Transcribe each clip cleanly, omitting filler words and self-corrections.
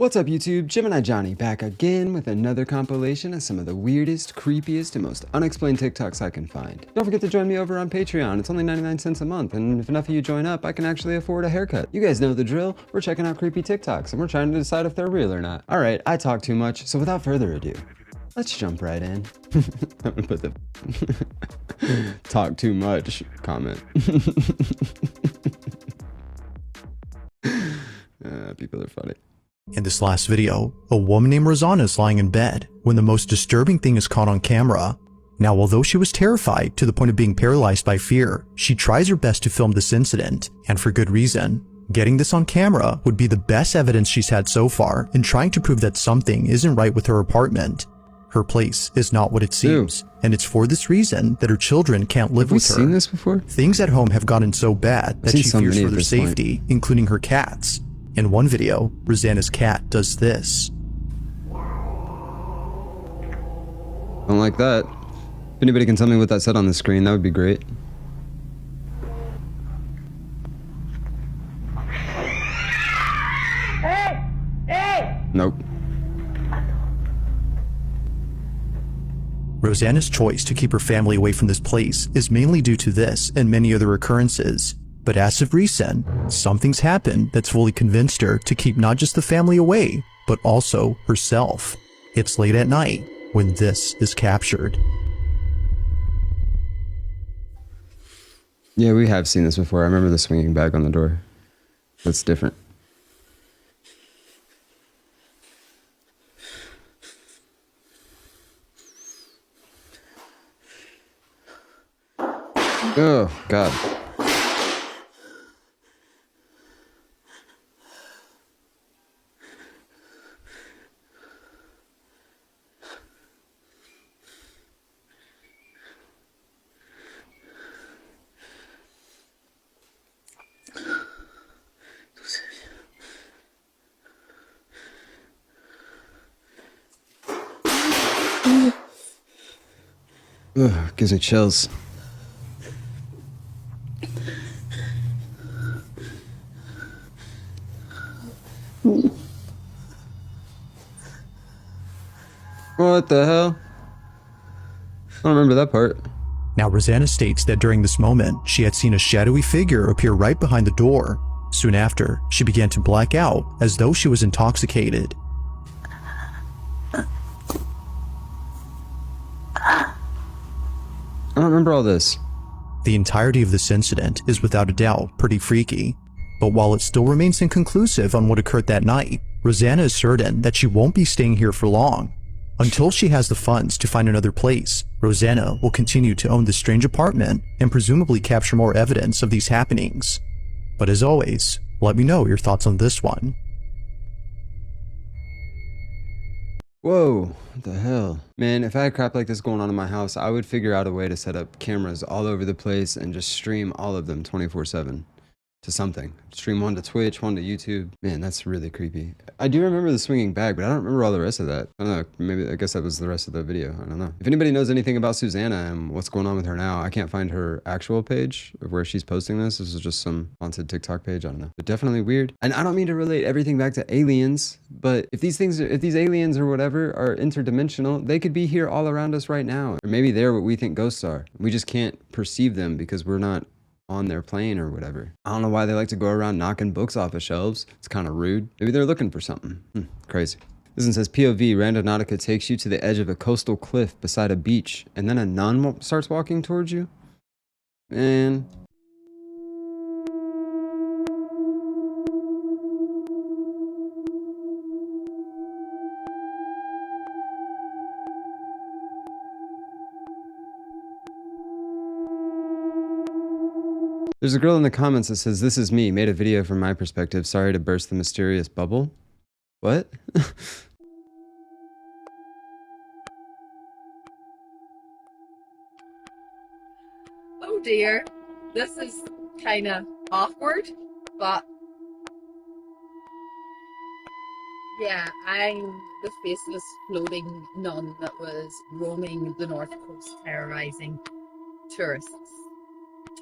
What's up YouTube, Gemini Johnny back again with another compilation of some of the weirdest, creepiest, and most unexplained TikToks I can find. Don't forget to join me over on Patreon, it's only 99 cents a month, and if enough of you join up, I can actually afford a haircut. You guys know the drill, we're checking out creepy TikToks, and we're trying to decide if they're real or not. Alright, I talk too much, so without further ado, let's jump right in. I'm gonna put the talk too much comment. People are funny. In this last video, a woman named Rosanna is lying in bed when the most disturbing thing is caught on camera. Now, although she was terrified to the point of being paralyzed by fear, she tries her best to film this incident, and for good reason. Getting this on camera would be the best evidence she's had so far in trying to prove that something isn't right with her apartment. Her place is not what it seems, and it's for this reason that her children can't live with her. Have we seen this before? Things at home have gotten so bad that she fears for their safety, including her cats. In one video, Rosanna's cat does this. Don't like that. If anybody can tell me what that said on the screen, that would be great. Hey! Hey! Nope. Rosanna's choice to keep her family away from this place is mainly due to this and many other occurrences. But as of recent, something's happened that's fully convinced her to keep not just the family away, but also herself. It's late at night when this is captured. Yeah, we have seen this before. I remember the swinging bag on the door. That's different. Oh, God. Ugh, gives me chills. What the hell? I don't remember that part. Now, Rosanna states that during this moment, she had seen a shadowy figure appear right behind the door. Soon after, she began to black out as though she was intoxicated. I don't remember all this. The entirety of this incident is without a doubt pretty freaky, but while it still remains inconclusive on what occurred that night, Rosanna is certain that she won't be staying here for long. Until she has the funds to find another place, Rosanna will continue to own this strange apartment and presumably capture more evidence of these happenings. But as always, let me know your thoughts on this one. Whoa, what the hell? Man, if I had crap like this going on in my house, I would figure out a way to set up cameras all over the place and just stream all of them 24/7 to something. Stream one to Twitch, one to YouTube. Man, that's really creepy. I do remember the swinging bag, but I don't remember all the rest of that. I don't know, maybe, I guess that was the rest of the video. I don't know. If anybody knows anything about Susanna and what's going on with her now, I can't find her actual page of where she's posting this. This is just some haunted TikTok page, I don't know. But definitely weird. And I don't mean to relate everything back to aliens, but if these aliens or whatever are interdimensional, they could be here all around us right now. Or maybe they're what we think ghosts are. We just can't perceive them because we're not on their plane or whatever. I don't know why they like to go around knocking books off of shelves. It's kind of rude. Maybe they're looking for something. Crazy. This one says, POV, Randonautica takes you to the edge of a coastal cliff beside a beach, and then a nun starts walking towards you? Man. There's a girl in the comments that says, this is me, made a video from my perspective, sorry to burst the mysterious bubble. What? Oh dear, this is kind of awkward, but yeah, I'm the faceless floating nun that was roaming the North Coast terrorizing tourists.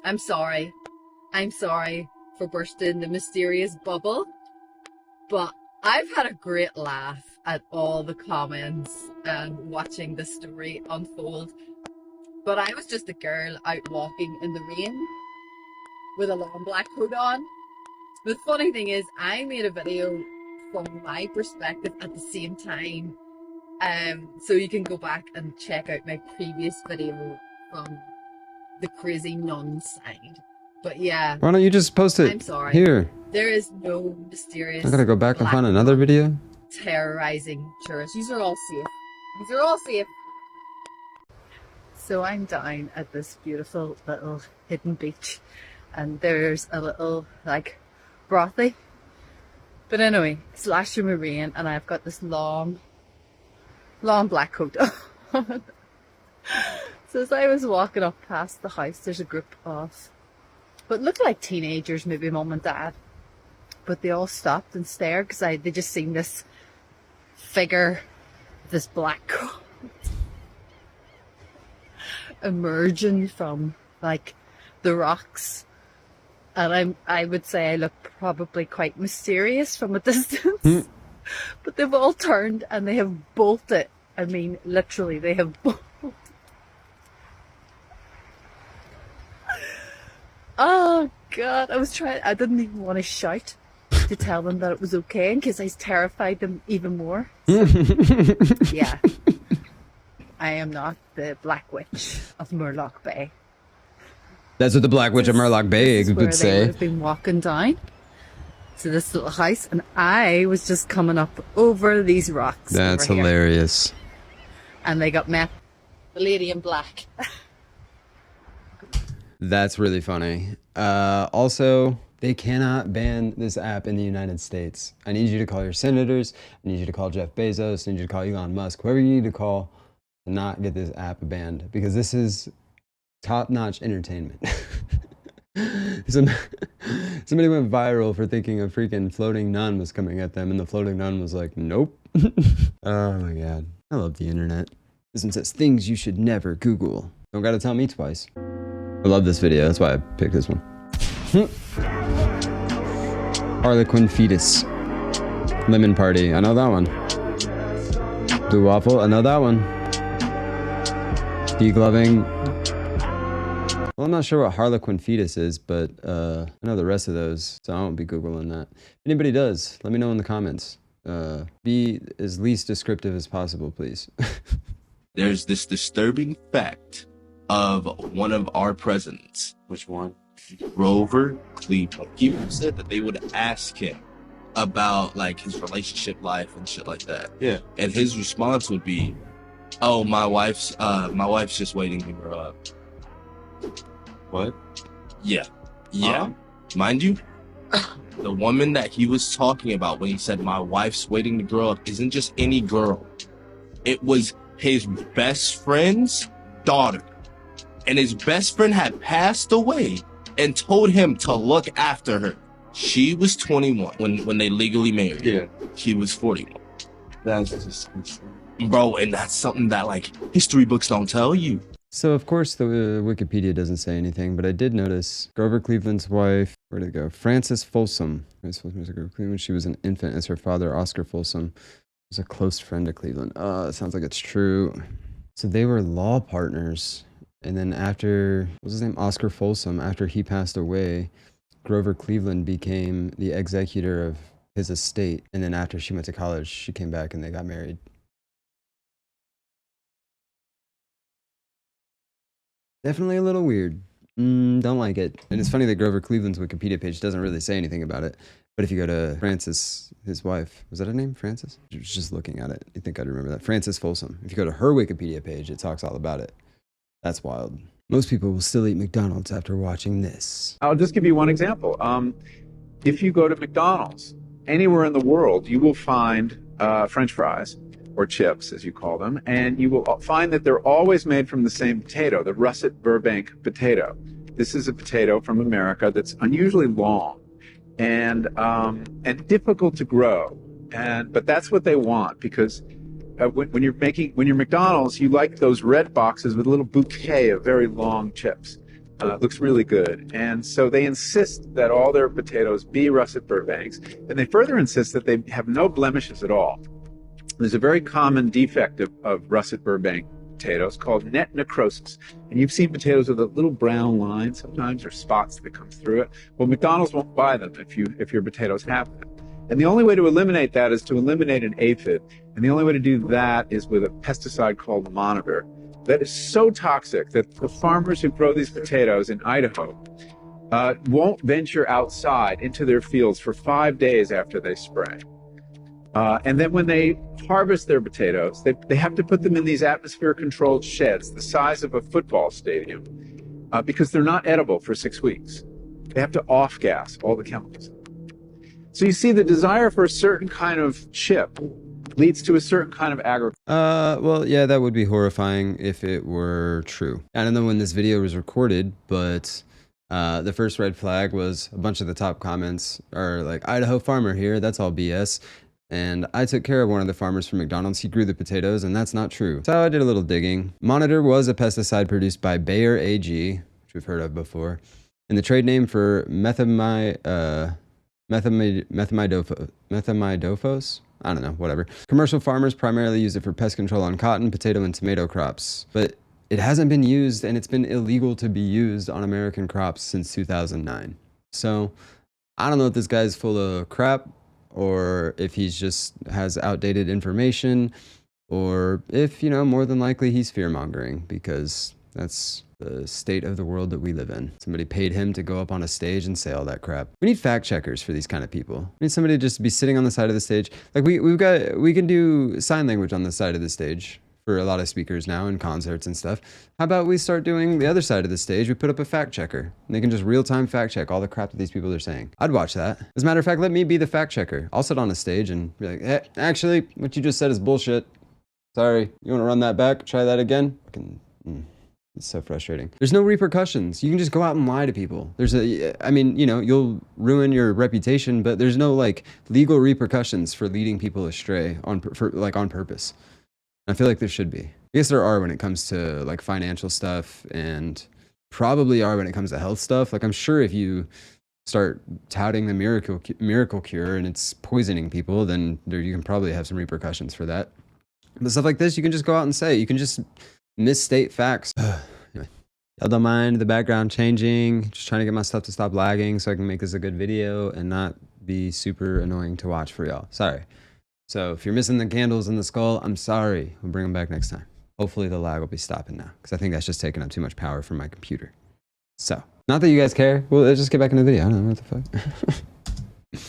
I'm sorry for bursting the mysterious bubble, but I've had a great laugh at all the comments and watching the story unfold. But I was just a girl out walking in the rain with a long black coat on. The funny thing is, I made a video from my perspective at the same time. So you can go back and check out my previous video from the crazy nun side. But yeah, Why don't you just post it I'm sorry. here? There is no mysterious. I gotta go back and black find another video. terrorizing tourists. These are all safe. These are all safe. So I'm down at this beautiful little hidden beach, and there's a little like brothy. But anyway, it's lashing with rain, and I've got this long black coat. So as I was walking up past the house, there's a group of what looked like teenagers, maybe mum and dad. But they all stopped and stared because they just seen this figure, this black coat, emerging from like the rocks. And I would say I look probably quite mysterious from a distance. But they've all turned and they have bolted. I mean, literally, they have bolted. Oh God, I didn't even want to shout to tell them that it was okay in case I terrified them even more. So, yeah. I am not the Black Witch of Murloc Bay. That's what the Black Witch of Murloc Bay would They would say. have been walking down to this little house, and I was just coming up over these rocks. That's over here. hilarious. And they got met the lady in black. That's really funny. Also, they cannot ban this app in the United States. I need you to call your senators. I need you to call Jeff Bezos. I need you to call Elon Musk. Whoever you need to call to not get this app banned, because this is top-notch entertainment. Somebody went viral for thinking a freaking floating nun was coming at them, and the floating nun was like, nope. Oh my God. I love the internet. This one says things you should never Google. Don't gotta tell me twice. I love this video. That's why I picked this one. Harlequin fetus. Lemon party. I know that one. Blue waffle. I know that one. Degloving. Well, I'm not sure what Harlequin fetus is, but I know the rest of those, so I won't be Googling that. If anybody does, let me know in the comments. Be as least descriptive as possible, please. There's this disturbing fact of one of our presidents. Which one? Grover Cleveland. He said that they would ask him about like his relationship life and shit like that. Yeah. And his response would be, "Oh, my wife's just waiting to grow up." What? Yeah. Yeah. Mind you, the woman that he was talking about when he said my wife's waiting to grow up isn't just any girl. It was his best friend's daughter. And his best friend had passed away and told him to look after her. She was 21 when they legally married. Yeah. He was 41. That's just... Bro, and that's something that like history books don't tell you. So, of course, the Wikipedia doesn't say anything, but I did notice Grover Cleveland's wife, where did it go? Frances Folsom. Frances Folsom was a Grover Cleveland. She was an infant as her father, Oscar Folsom, was a close friend of Cleveland. It sounds like it's true. So they were law partners. And then after, what was his name? Oscar Folsom, after he passed away, Grover Cleveland became the executor of his estate. And then after she went to college, she came back and they got married. Definitely a little weird. Don't like it. And it's funny that Grover Cleveland's Wikipedia page doesn't really say anything about it. But if you go to Frances, his wife, was that her name? Frances? I was just looking at it. You think I'd remember that? Frances Folsom. If you go to her Wikipedia page, it talks all about it. That's wild. Most people will still eat McDonald's after watching this. I'll just give you one example. If you go to McDonald's, anywhere in the world, you will find French fries, or chips, as you call them, and you will find that they're always made from the same potato, the russet Burbank potato. This is a potato from America that's unusually long and difficult to grow, but that's what they want, because when you're McDonald's, you like those red boxes with a little bouquet of very long chips. It looks really good. And so they insist that all their potatoes be russet Burbanks. And they further insist that they have no blemishes at all. There's a very common defect of russet Burbank potatoes called net necrosis. And you've seen potatoes with a little brown line sometimes, or spots that come through it. Well, McDonald's won't buy them if your potatoes have them. And the only way to eliminate that is to eliminate an aphid. And the only way to do that is with a pesticide called Monitor. That is so toxic that the farmers who grow these potatoes in Idaho won't venture outside into their fields for 5 days after they spray. And then when they harvest their potatoes, they have to put them in these atmosphere-controlled sheds the size of a football stadium because they're not edible for 6 weeks. They have to off-gas all the chemicals. So you see, the desire for a certain kind of chip leads to a certain kind of agriculture. Well, yeah, that would be horrifying if it were true. I don't know when this video was recorded, but the first red flag was a bunch of the top comments are like, Idaho farmer here, that's all BS. And I took care of one of the farmers from McDonald's. He grew the potatoes, and that's not true. So I did a little digging. Monitor was a pesticide produced by Bayer AG, which we've heard of before. And the trade name for methamidofos? I don't know, whatever. Commercial farmers primarily use it for pest control on cotton, potato, and tomato crops. But it hasn't been used, and it's been illegal to be used on American crops since 2009. So I don't know if this guy's full of crap, or if he's just has outdated information, or if, you know, more than likely he's fear-mongering, because that's the state of the world that we live in. Somebody paid him to go up on a stage and say all that crap. We need fact checkers for these kind of people. We need somebody to just be sitting on the side of the stage. Like we can do sign language on the side of the stage for a lot of speakers now in concerts and stuff. How about we start doing the other side of the stage? We put up a fact checker and they can just real-time fact check all the crap that these people are saying. I'd watch that. As a matter of fact, let me be the fact checker. I'll sit on a stage and be like, hey, actually, what you just said is bullshit. Sorry, you want to run that back? Try that again? It's so frustrating. There's no repercussions. You can just go out and lie to people. I mean, you know, you'll ruin your reputation, but there's no like legal repercussions for leading people astray on purpose. I feel like there should be. I guess there are when it comes to like financial stuff, and probably are when it comes to health stuff. Like I'm sure if you start touting the miracle cure and it's poisoning people, then you can probably have some repercussions for that. But stuff like this, you can just go out and say. You can just misstate facts. Anyway, I don't mind the background changing. Just trying to get my stuff to stop lagging so I can make this a good video and not be super annoying to watch for y'all. Sorry. So if you're missing the candles in the skull, I'm sorry. We'll bring them back next time. Hopefully the lag will be stopping now, because I think that's just taking up too much power from my computer. So, not that you guys care. Well, let's just get back into the video. I don't know what the fuck.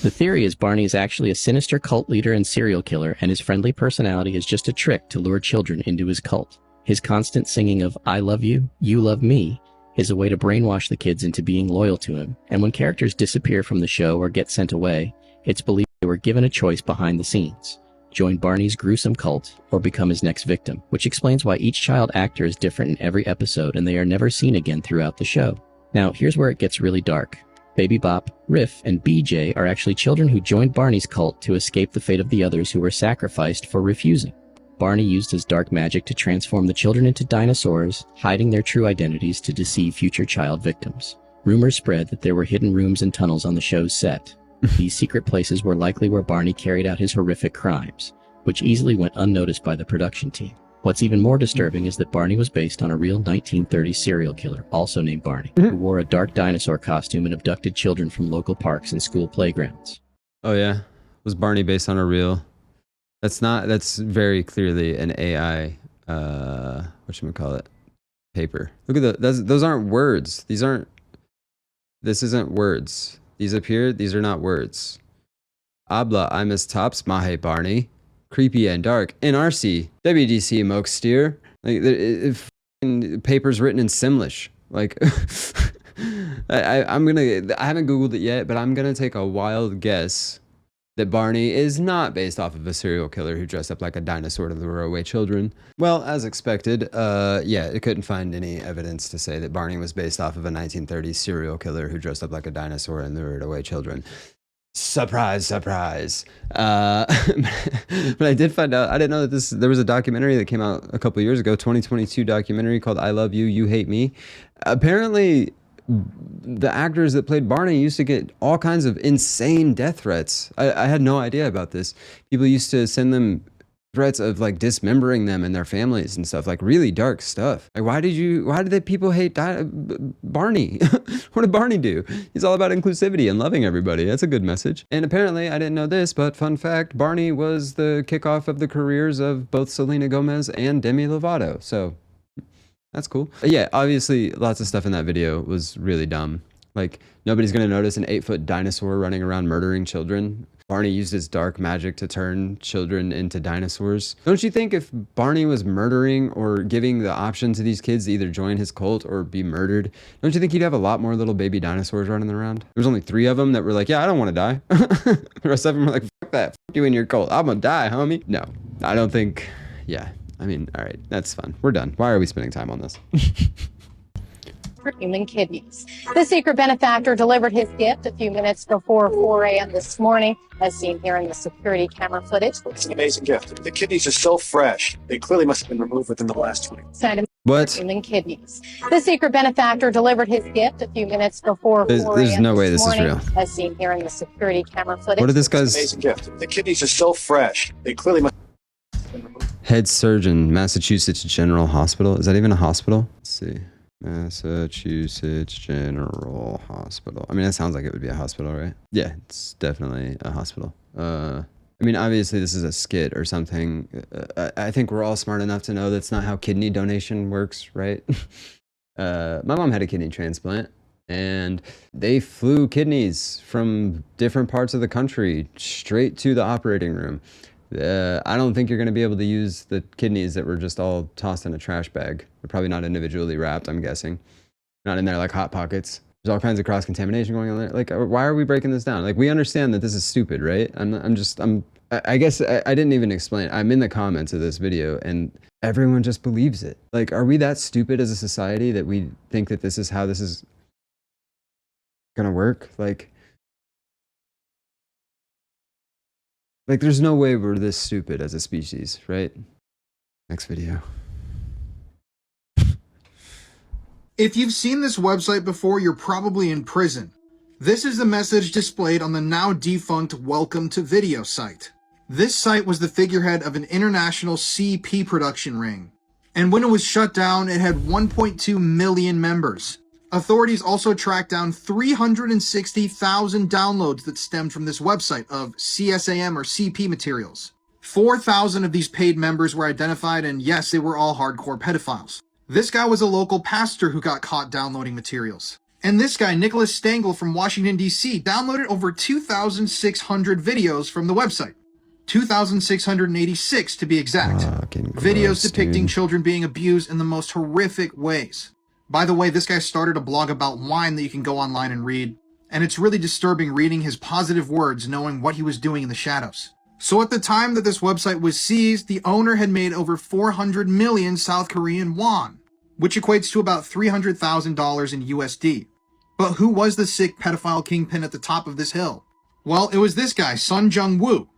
The theory is Barney is actually a sinister cult leader and serial killer, and his friendly personality is just a trick to lure children into his cult. His constant singing of "I love you, you love me" is a way to brainwash the kids into being loyal to him, and when characters disappear from the show or get sent away, it's believed they were given a choice behind the scenes: join Barney's gruesome cult or become his next victim, which explains why each child actor is different in every episode and they are never seen again throughout the show. Now, here's where it gets really dark. Baby Bop, Riff, and BJ are actually children who joined Barney's cult to escape the fate of the others who were sacrificed for refusing. Barney used his dark magic to transform the children into dinosaurs, hiding their true identities to deceive future child victims. Rumors spread that there were hidden rooms and tunnels on the show's set. These secret places were likely where Barney carried out his horrific crimes, which easily went unnoticed by the production team. What's even more disturbing is that Barney was based on a real 1930s serial killer, also named Barney, who wore a dark dinosaur costume and abducted children from local parks and school playgrounds. Oh yeah? Was Barney based on a real? That's very clearly an AI, whatchamacallit, paper. Look at those aren't words. This isn't words. These appear, these are not words. Habla, I miss tops, mahe Barney. Creepy and dark. NRC, WDC, Moke Steer. Like, papers written in Simlish. Like, I haven't Googled it yet, but I'm gonna take a wild guess that Barney is not based off of a serial killer who dressed up like a dinosaur to lure away children. Well, as expected, yeah, it couldn't find any evidence to say that Barney was based off of a 1930s serial killer who dressed up like a dinosaur and lured away children. Surprise, surprise. But I did find out, I didn't know that there was a documentary that came out a couple years ago, 2022 documentary called I Love You, You Hate Me. Apparently, the actors that played Barney used to get all kinds of insane death threats. I had no idea about this. People used to send them threats of like dismembering them and their families and stuff, like really dark stuff. Like, why did the people hate Barney? What did Barney do? He's all about inclusivity and loving everybody. That's a good message. And apparently, I didn't know this, but fun fact, Barney was the kickoff of the careers of both Selena Gomez and Demi Lovato. So that's cool. Yeah, obviously, lots of stuff in that video was really dumb. Like, nobody's gonna notice an 8-foot dinosaur running around murdering children. Barney used his dark magic to turn children into dinosaurs. Don't you think if Barney was murdering or giving the option to these kids to either join his cult or be murdered, don't you think he'd have a lot more little baby dinosaurs running around? There was only 3 of them that were like, yeah, I don't want to die. The rest of them were like, fuck that, fuck you and your cult. I'm gonna die, homie. No, I don't think, yeah. I mean, all right, that's fun. We're done. Why are we spending time on this? For human kidneys. The secret benefactor delivered his gift a few minutes before 4 a.m. this morning, as seen here in the security camera footage. It's an amazing gift. The kidneys are so fresh, they clearly must have been removed within the last 20 minutes. What? Human kidneys. The secret benefactor delivered his gift a few minutes before 4 a.m. There's no way this is morning, real. as seen here in the security camera footage. What are this guy's? It's an amazing gift. The kidneys are so fresh, they clearly must have been removed. Head surgeon, Massachusetts General Hospital. Is that even a hospital? Let's see. Massachusetts General Hospital. I mean, that sounds like it would be a hospital, right? Yeah, it's definitely a hospital. I mean, obviously this is a skit or something. I think we're all smart enough to know that's not how kidney donation works, right? My mom had a kidney transplant and they flew kidneys from different parts of the country straight to the operating room. I don't think you're going to be able to use the kidneys that were just all tossed in a trash bag. They're probably not individually wrapped, I'm guessing. Not in there like Hot Pockets. There's all kinds of cross-contamination going on there. Like, why are we breaking this down? Like, we understand that this is stupid, right? I guess I didn't even explain. I'm in the comments of this video and everyone just believes it. Like, are we that stupid as a society that we think that this is how this is going to work? Like, there's no way we're this stupid as a species, right? Next video. If you've seen this website before, you're probably in prison. This is the message displayed on the now defunct Welcome to Video site. This site was the figurehead of an international CP production ring. And when it was shut down, it had 1.2 million members. Authorities also tracked down 360,000 downloads that stemmed from this website of CSAM or CP materials. 4,000 of these paid members were identified, and yes, they were all hardcore pedophiles. This guy was a local pastor who got caught downloading materials. And this guy, Nicholas Stengel from Washington, D.C., downloaded over 2,600 videos from the website. 2,686 to be exact. Videos depicting children being abused in the most horrific ways. By the way, this guy started a blog about wine that you can go online and read, and it's really disturbing reading his positive words knowing what he was doing in the shadows. So at the time that this website was seized, the owner had made over 400 million South Korean won, which equates to about $300,000 in USD. But who was the sick pedophile kingpin at the top of this hill? Well, it was this guy, Sun Jung-woo,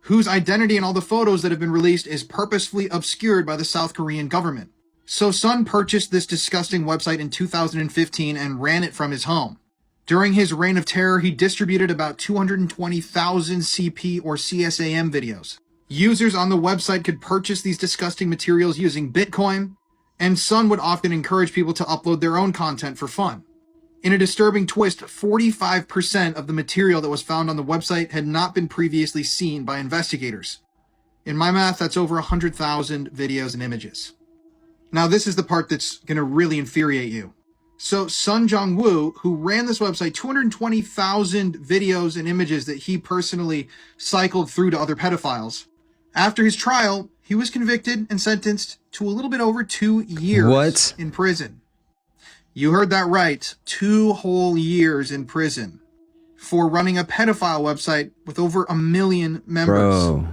whose identity in all the photos that have been released is purposefully obscured by the South Korean government. So Sun purchased this disgusting website in 2015 and ran it from his home. During his reign of terror, he distributed about 220,000 CP or CSAM videos. Users on the website could purchase these disgusting materials using Bitcoin, and Sun would often encourage people to upload their own content for fun. In a disturbing twist, 45% of the material that was found on the website had not been previously seen by investigators. In my math, that's over 100,000 videos and images. Now, this is the part that's going to really infuriate you. So Sun Jung-woo, who ran this website, 220,000 videos and images that he personally cycled through to other pedophiles. After his trial, he was convicted and sentenced to a little bit over 2 years in prison. You heard that right. 2 whole years in prison for running a pedophile website with over 1 million members. Bro.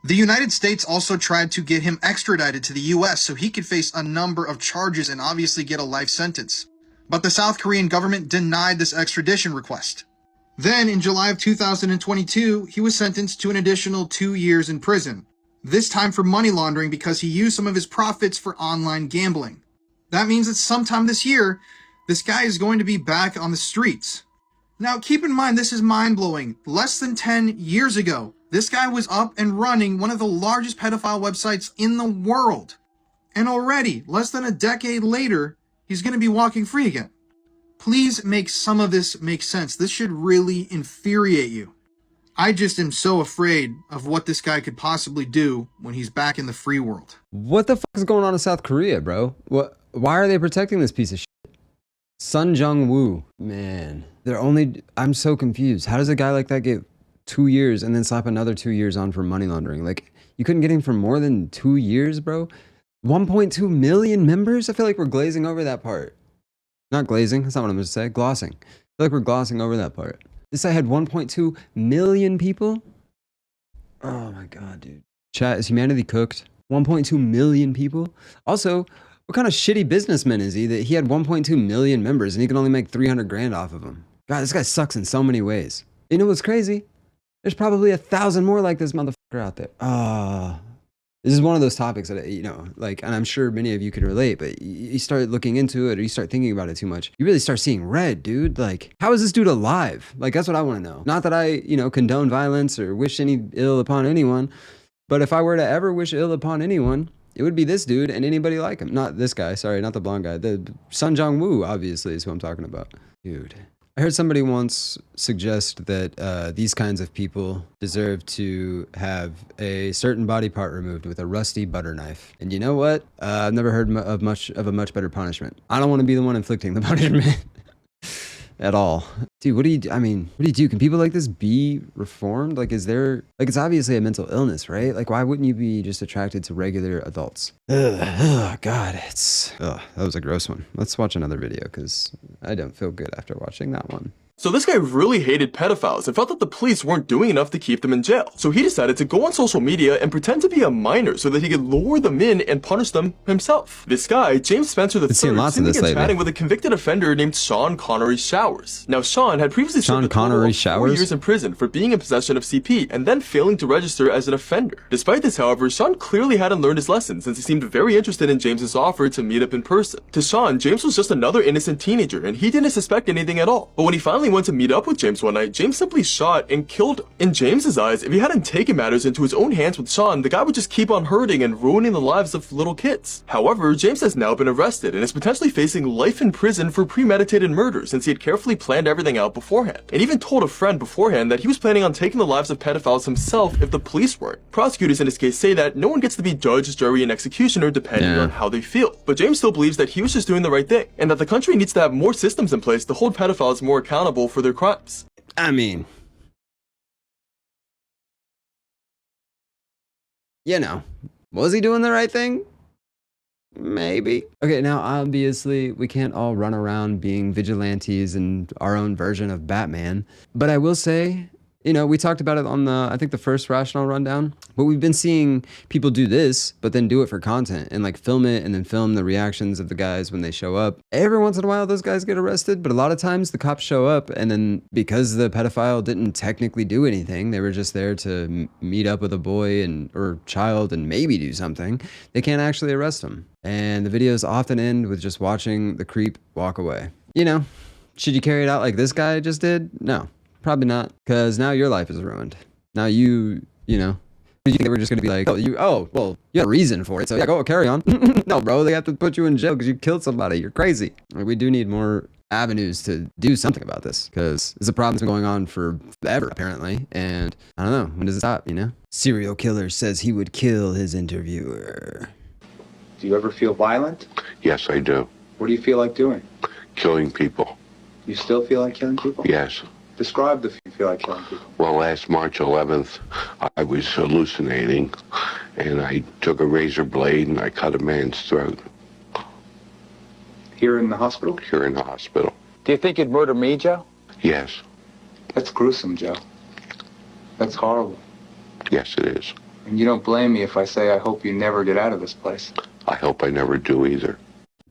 The United States also tried to get him extradited to the US so he could face a number of charges and obviously get a life sentence. But the South Korean government denied this extradition request. Then, in July of 2022, he was sentenced to an additional 2 years in prison. This time for money laundering because he used some of his profits for online gambling. That means that sometime this year, this guy is going to be back on the streets. Now, keep in mind, this is mind-blowing. Less than 10 years ago, this guy was up and running one of the largest pedophile websites in the world. And already, less than a decade later, he's going to be walking free again. Please make some of this make sense. This should really infuriate you. I just am so afraid of what this guy could possibly do when he's back in the free world. What the fuck is going on in South Korea, bro? Why are they protecting this piece of shit? Sun Jung-woo. Man, I'm so confused. How does a guy like that get 2 years and then slap another 2 years on for money laundering? Like, you couldn't get him for more than 2 years, bro? 1.2 million members? I feel like we're glazing over that part. Not glazing, that's not what I'm going to say. Glossing. I feel like we're glossing over that part. This site had 1.2 million people? Oh my god, dude. Chat, is humanity cooked? 1.2 million people? Also, what kind of shitty businessman is he that he had 1.2 million members and he can only make 300 grand off of them? God, this guy sucks in so many ways. You know what's crazy? There's probably 1,000 more like this motherfucker out there. This is one of those topics that, you know, like, and I'm sure many of you can relate, but you start looking into it or you start thinking about it too much. You really start seeing red, dude. Like, how is this dude alive? Like, that's what I want to know. Not that I, you know, condone violence or wish any ill upon anyone, but if I were to ever wish ill upon anyone, it would be this dude and anybody like him. Not this guy, sorry, not the blonde guy. The Sun Jung-woo, obviously, is who I'm talking about. Dude. I heard somebody once suggest that these kinds of people deserve to have a certain body part removed with a rusty butter knife. And you know what? I've never heard of a much better punishment. I don't want to be the one inflicting the punishment at all. Dude, what do you do? Can people like this be reformed? Like, is there, like, it's obviously a mental illness, right? Like, why wouldn't you be just attracted to regular adults? God, that was a gross one. Let's watch another video because I don't feel good after watching that one. So this guy really hated pedophiles and felt that the police weren't doing enough to keep them in jail. So he decided to go on social media and pretend to be a minor so that he could lure them in and punish them himself. This guy, James Spencer III, seen chatting with a convicted offender named Sean Connery Showers. Now Sean had previously served a total of 4 years in prison for being in possession of CP and then failing to register as an offender. Despite this, however, Sean clearly hadn't learned his lesson since he seemed very interested in James's offer to meet up in person. To Sean, James was just another innocent teenager and he didn't suspect anything at all. But when he finally went to meet up with James one night, James simply shot and killed him. In James's eyes, if he hadn't taken matters into his own hands with Sean, the guy would just keep on hurting and ruining the lives of little kids. However, James has now been arrested and is potentially facing life in prison for premeditated murder since he had carefully planned everything out beforehand, and even told a friend beforehand that he was planning on taking the lives of pedophiles himself if the police weren't. Prosecutors in this case say that no one gets to be judge, jury, and executioner depending on how they feel, but James still believes that he was just doing the right thing, and that the country needs to have more systems in place to hold pedophiles more accountable for their crimes. I mean, you know, was he doing the right thing? Maybe. Okay, now obviously we can't all run around being vigilantes and our own version of Batman, but I will say, you know, we talked about it on I think the first Rational Rundown, but we've been seeing people do this, but then do it for content and like film it and then film the reactions of the guys when they show up. Every once in a while, those guys get arrested, but a lot of times the cops show up and then because the pedophile didn't technically do anything, they were just there to meet up with a boy or child and maybe do something, they can't actually arrest them. And the videos often end with just watching the creep walk away. You know, should you carry it out like this guy just did? No. Probably not, because now your life is ruined. Now you know, you think they were just going to be like, well, you had a reason for it, so yeah, go carry on. No, bro, they have to put you in jail because you killed somebody. You're crazy. We do need more avenues to do something about this, because it's a problem that's been going on forever, apparently, and I don't know, when does it stop, you know? Serial killer says he would kill his interviewer. Do you ever feel violent? Yes, I do. What do you feel like doing? Killing people. You still feel like killing people? Yes. Describe if you feel like killing people. Well, last March 11th, I was hallucinating, and I took a razor blade and I cut a man's throat. Here in the hospital? Here in the hospital. Do you think you'd murder me, Joe? Yes. That's gruesome, Joe. That's horrible. Yes, it is. And you don't blame me if I say I hope you never get out of this place. I hope I never do either.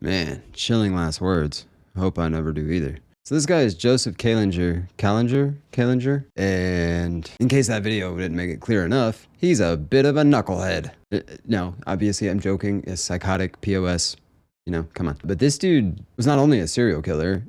Man, chilling last words. Hope I never do either. So this guy is Joseph Kalinger, and in case that video didn't make it clear enough, he's a bit of a knucklehead. No, obviously I'm joking, is psychotic, POS, You know, come on. But this dude was not only a serial killer,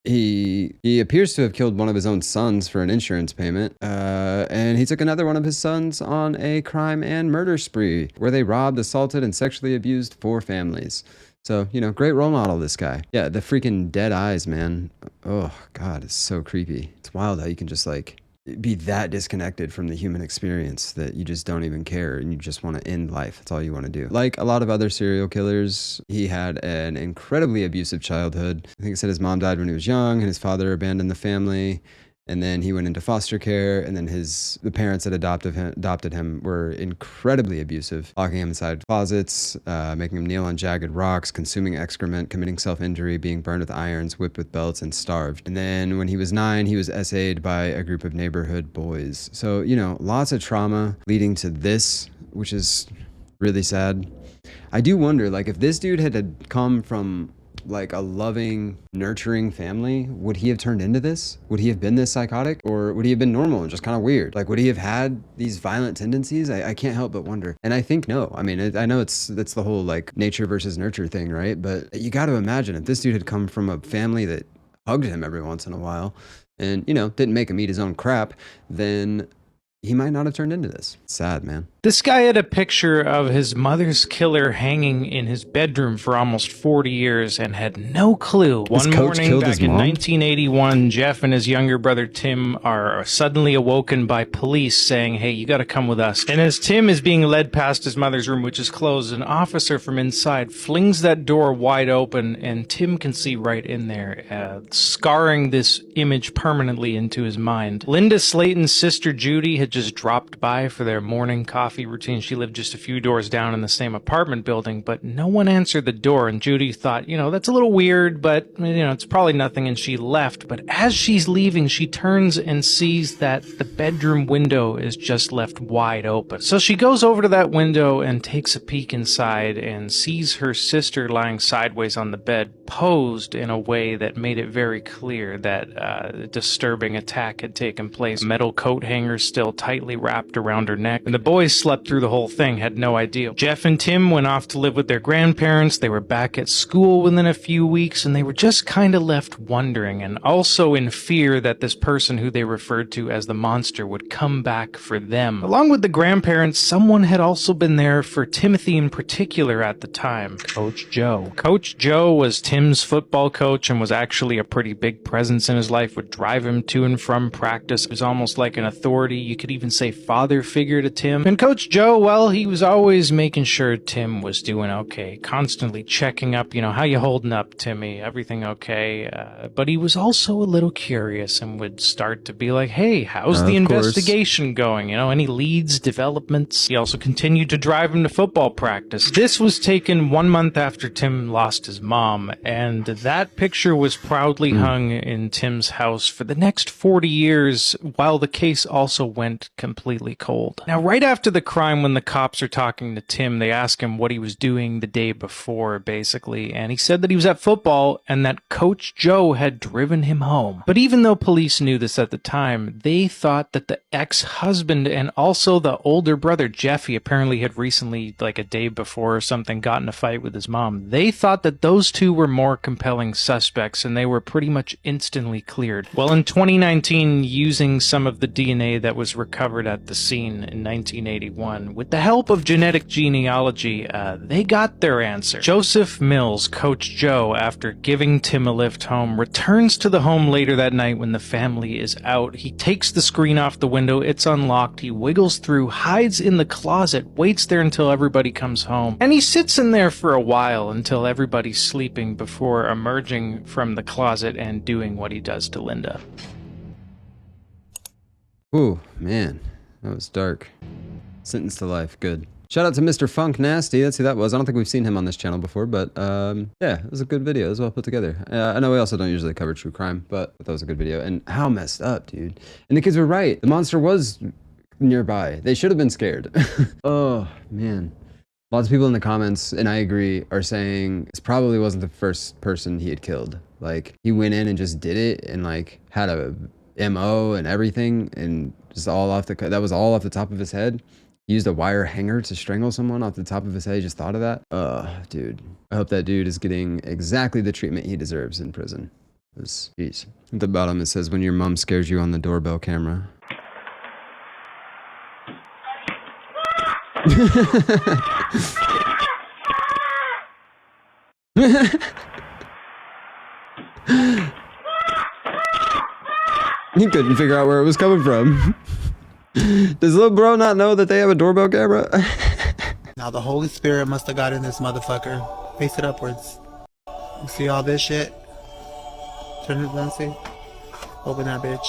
he appears to have killed one of his own sons for an insurance payment, and he took another one of his sons on a crime and murder spree where they robbed, assaulted, and sexually abused 4 families. So, you know, great role model, this guy. Yeah, the freaking dead eyes, man. Oh, God, it's so creepy. It's wild how you can just, like, be that disconnected from the human experience that you just don't even care and you just want to end life. That's all you want to do. Like a lot of other serial killers, he had an incredibly abusive childhood. I think it said his mom died when he was young and his father abandoned the family. And then he went into foster care, and then the parents that adopted him were incredibly abusive, locking him inside closets, making him kneel on jagged rocks, consuming excrement, committing self-injury, being burned with irons, whipped with belts, and starved. And then when he was 9, he was SA'd by a group of neighborhood boys. So, you know, lots of trauma leading to this, which is really sad. I do wonder, like, if this dude had come from like a loving, nurturing family, would he have turned into this? Would he have been this psychotic? Or would he have been normal and just kind of weird? Like, would he have had these violent tendencies? I can't help but wonder. And I think no. I mean, I know that's the whole like nature versus nurture thing, right? But you got to imagine if this dude had come from a family that hugged him every once in a while and, you know, didn't make him eat his own crap, then he might not have turned into this. Sad, man. This guy had a picture of his mother's killer hanging in his bedroom for almost 40 years and had no clue. One morning back in 1981, Jeff and his younger brother Tim are suddenly awoken by police saying, hey, you gotta come with us. And as Tim is being led past his mother's room, which is closed, an officer from inside flings that door wide open, and Tim can see right in there, scarring this image permanently into his mind. Linda Slayton's sister Judy had just dropped by for their morning coffee routine. She lived just a few doors down in the same apartment building, but no one answered the door, and Judy thought, you know, that's a little weird, but, you know, it's probably nothing, and she left. But as she's leaving, she turns and sees that the bedroom window is just left wide open. So she goes over to that window and takes a peek inside and sees her sister lying sideways on the bed, posed in a way that made it very clear that a disturbing attack had taken place. Metal coat hangers still tightly wrapped around her neck, and the boys slept through the whole thing, had no idea. Jeff and Tim went off to live with their grandparents. They were back at school within a few weeks, and they were just kind of left wondering and also in fear that this person who they referred to as the monster would come back for them. Along with the grandparents, someone had also been there for Timothy in particular at the time, Coach Joe. Coach Joe was Tim's football coach and was actually a pretty big presence in his life, would drive him to and from practice. It was almost like an authority, you could even say father figure to Tim. And Coach Joe, well, he was always making sure Tim was doing okay, constantly checking up, you know, how you holding up, Timmy? Everything okay? But he was also a little curious and would start to be like, hey, how's the investigation going? You know, any leads, developments? He also continued to drive him to football practice. This was taken 1 month after Tim lost his mom, and that picture was proudly hung in Tim's house for the next 40 years, while the case also went completely cold. Now, right after the crime, when the cops are talking to Tim, they ask him what he was doing the day before, basically, and he said that he was at football and that Coach Joe had driven him home. But even though police knew this at the time, they thought that the ex-husband and also the older brother, Jeffy, apparently had recently, like a day before or something, gotten in a fight with his mom. They thought that those two were more compelling suspects, and they were pretty much instantly cleared. Well, in 2019, using some of the DNA that was recovered at the scene in 1981, with the help of genetic genealogy, they got their answer. Joseph Mills, Coach Joe, after giving Tim a lift home, returns to the home later that night when the family is out. He takes the screen off the window, it's unlocked, he wiggles through, hides in the closet, waits there until everybody comes home, and he sits in there for a while until everybody's sleeping before emerging from the closet and doing what he does to Linda. Ooh, man, that was dark. Sentence to life, good. Shout out to Mr. Funk Nasty, that's who that was. I don't think we've seen him on this channel before, but yeah, it was a good video. It was well put together. I know we also don't usually cover true crime, but that was a good video. And how messed up, dude. And the kids were right. The monster was nearby. They should have been scared. Oh, man. Lots of people in the comments, and I agree, are saying this probably wasn't the first person he had killed. Like, he went in and just did it and, like, had a MO and everything, and just all off the, that was all off the top of his head. Used a wire hanger to strangle someone off the top of his head. He just thought of that. Dude. I hope that dude is getting exactly the treatment he deserves in prison. Jeez. At the bottom it says, when your mom scares you on the doorbell camera. He couldn't figure out where it was coming from. Does little bro not know that they have a doorbell camera? Now the Holy Spirit must have got in this motherfucker. Face it upwards. You see all this shit? Turn it down, see? Open that bitch.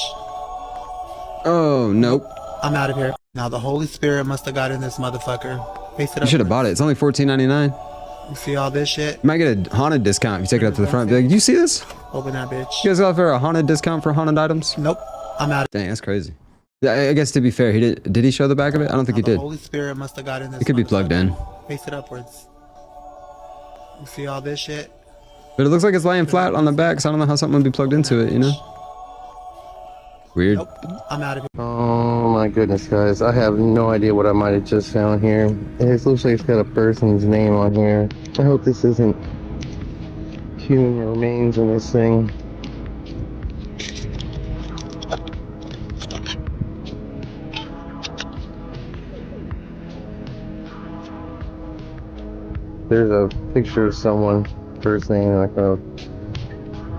Oh, nope. I'm out of here. Now the Holy Spirit must have got in this motherfucker. Face it You upwards. should have bought it. It's only $14.99. You see all this shit? You might get a haunted discount if you take it up to the front. Be like, do you see this? Open that bitch. You guys offer a haunted discount for haunted items? Nope. I'm out. Dang, that's crazy. Yeah, I guess to be fair, he did he show the back of it? I don't think he The did. Holy Spirit must have got in this It could be plugged in. Face it upwards. You see all this shit? But it looks like it's laying flat on the back, so I don't know how something would be plugged into it, you know? Weird. Nope. I'm out of here. Oh my goodness, guys. I have no idea what I might have just found here. It looks like it's got a person's name on here. I hope this isn't human remains in this thing. There's a picture of someone, first name, I don't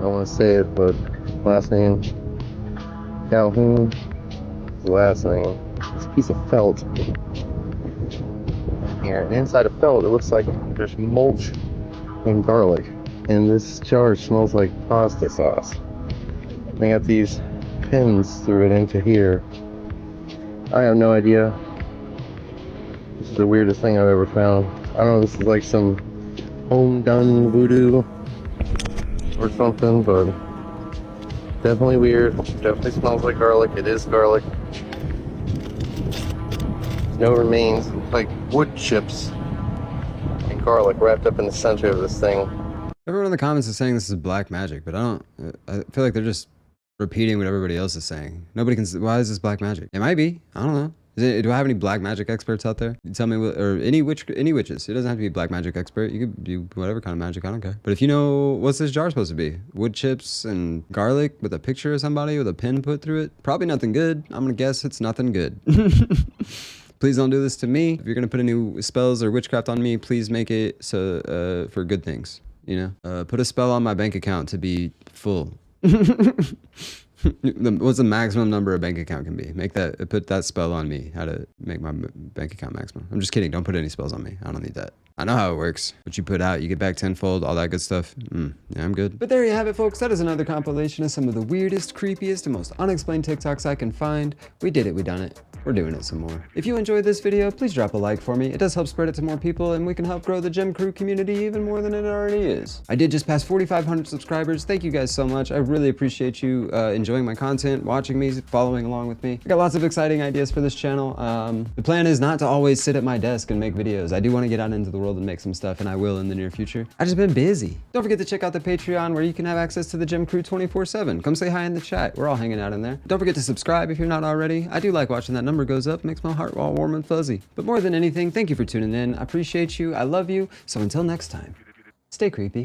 want to say it, but last name, Calhoun, last name. It's a piece of felt here, and inside of felt, it looks like there's mulch and garlic, and this jar smells like pasta sauce. They got these pins through it into here. I have no idea. This is the weirdest thing I've ever found. I don't know if this is like some home done voodoo or something, but definitely weird. Definitely smells like garlic. It is garlic. No remains, like wood chips and garlic wrapped up in the center of this thing. Everyone in the comments is saying this is black magic, but I feel like they're just repeating what everybody else is saying. Nobody can, why is this black magic? It might be, I don't know. Do I have any black magic experts out there? You tell me, or any witches. It doesn't have to be a black magic expert. You could do whatever kind of magic, I don't care. But if you know, what's this jar supposed to be? Wood chips and garlic with a picture of somebody with a pin put through it? Probably nothing good. I'm gonna guess it's nothing good. Please don't do this to me. If you're gonna put any spells or witchcraft on me, please make it so for good things, you know? Put a spell on my bank account to be full. What's the maximum number a bank account can be? Put that spell on me, how to make my bank account maximum. I'm just kidding, don't put any spells on me. I don't need that. I know how it works. What you put out, you get back tenfold, all that good stuff. Yeah, I'm good. But there you have it, folks. That is another compilation of some of the weirdest, creepiest, and most unexplained TikToks I can find. We did it, we done it. We're doing it some more. If you enjoyed this video, please drop a like for me. It does help spread it to more people, and we can help grow the Gem Crew community even more than it already is. I did just pass 4,500 subscribers. Thank you guys so much. I really appreciate you enjoying my content, watching me, following along with me. I got lots of exciting ideas for this channel. The plan is not to always sit at my desk and make videos. I do want to get out into the world and make some stuff, and I will in the near future. I've just been busy. Don't forget to check out the Patreon, where you can have access to the Gem Crew 24/7. Come say hi in the chat. We're all hanging out in there. Don't forget to subscribe if you're not already. I do like watching that number goes up. Makes my heart all warm and fuzzy. But more than anything, thank you for tuning in. I appreciate you. I love you. So until next time, stay creepy.